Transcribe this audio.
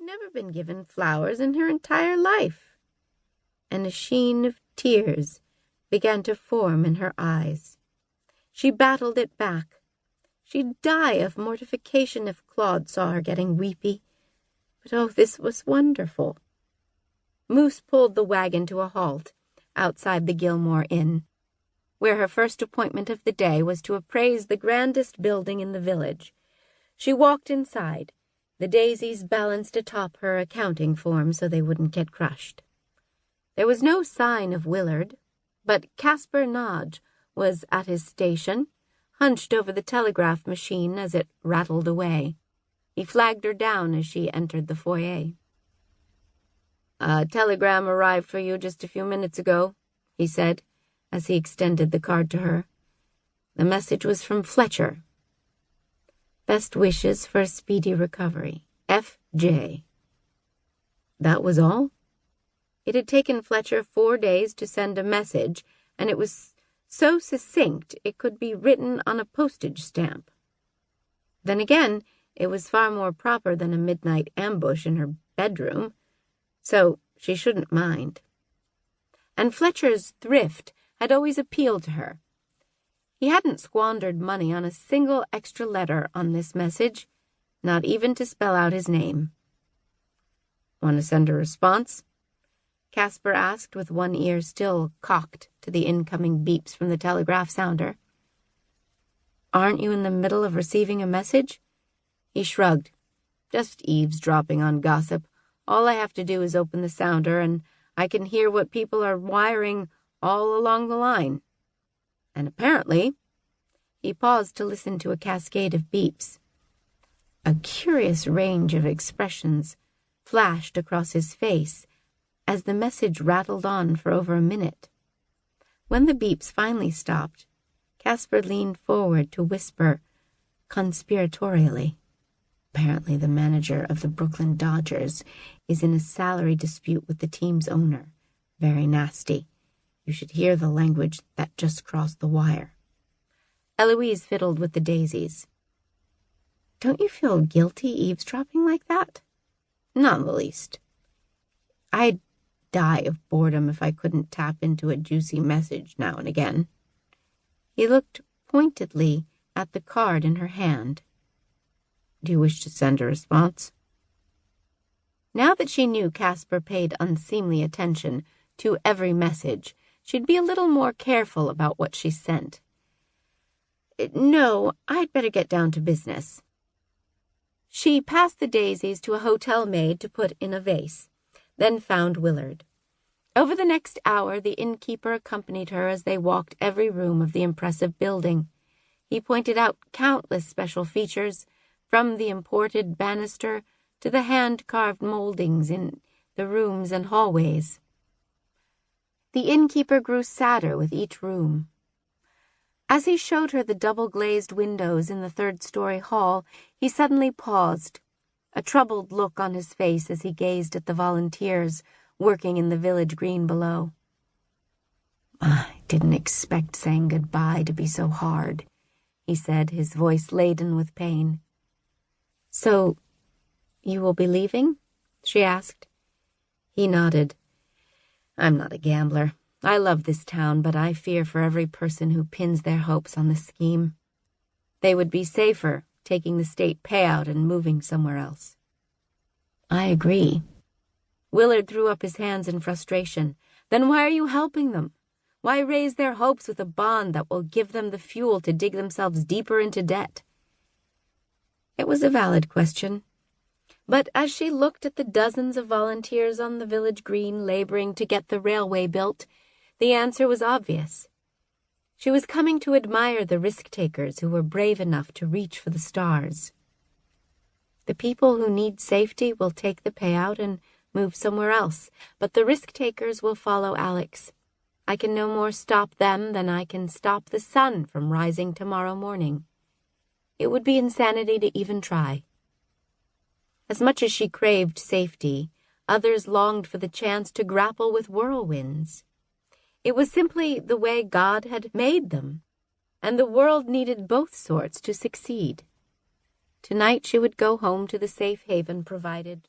never been given flowers in her entire life, and a sheen of tears began to form in her eyes. She battled it back. She'd die of mortification if Claude saw her getting weepy. But oh, this was wonderful. Moose pulled the wagon to a halt outside the Gilmore Inn, where her first appointment of the day was to appraise the grandest building in the village. She walked inside. The daisies balanced atop her accounting form so they wouldn't get crushed. There was no sign of Willard, but Caspar Nodge was at his station, hunched over the telegraph machine as it rattled away. He flagged her down as she entered the foyer. "A telegram arrived for you just a few minutes ago," he said, as he extended the card to her. The message was from Fletcher. "Best wishes for a speedy recovery. F.J." That was all? It had taken Fletcher 4 days to send a message, and it was so succinct it could be written on a postage stamp. Then again, it was far more proper than a midnight ambush in her bedroom, so she shouldn't mind. And Fletcher's thrift had always appealed to her. He hadn't squandered money on a single extra letter on this message, not even to spell out his name. "Want to send a response?" Caspar asked, with one ear still cocked to the incoming beeps from the telegraph sounder. "Aren't you in the middle of receiving a message?" He shrugged. "Just eavesdropping on gossip. All I have to do is open the sounder, and I can hear what people are wiring all along the line. And apparently—" He paused to listen to a cascade of beeps. A curious range of expressions flashed across his face as the message rattled on for over a minute. When the beeps finally stopped, Caspar leaned forward to whisper conspiratorially, "Apparently the manager of the Brooklyn Dodgers is in a salary dispute with the team's owner. Very nasty. You should hear the language that just crossed the wire." Eloise fiddled with the daisies. "Don't you feel guilty eavesdropping like that?" "Not in the least. I'd die of boredom if I couldn't tap into a juicy message now and again." He looked pointedly at the card in her hand. "Do you wish to send a response?" Now that she knew Caspar paid unseemly attention to every message, she'd be a little more careful about what she sent. "No, I'd better get down to business." She passed the daisies to a hotel maid to put in a vase, then found Willard. Over the next hour, the innkeeper accompanied her as they walked every room of the impressive building. He pointed out countless special features, from the imported banister to the hand-carved moldings in the rooms and hallways. The innkeeper grew sadder with each room. As he showed her the double-glazed windows in the third-story hall, he suddenly paused, a troubled look on his face as he gazed at the volunteers working in the village green below. "I didn't expect saying goodbye to be so hard," he said, his voice laden with pain. "So, you will be leaving?" she asked. He nodded. "I'm not a gambler. I love this town, but I fear for every person who pins their hopes on this scheme. They would be safer taking the state payout and moving somewhere else." "I agree." Willard threw up his hands in frustration. "Then why are you helping them? Why raise their hopes with a bond that will give them the fuel to dig themselves deeper into debt?" It was a valid question. But as she looked at the dozens of volunteers on the village green laboring to get the railway built, the answer was obvious. She was coming to admire the risk-takers who were brave enough to reach for the stars. The people who need safety will take the payout and move somewhere else, but the risk-takers will follow Alex. I can no more stop them than I can stop the sun from rising tomorrow morning. It would be insanity to even try. As much as she craved safety, others longed for the chance to grapple with whirlwinds. It was simply the way God had made them, and the world needed both sorts to succeed. Tonight she would go home to the safe haven provided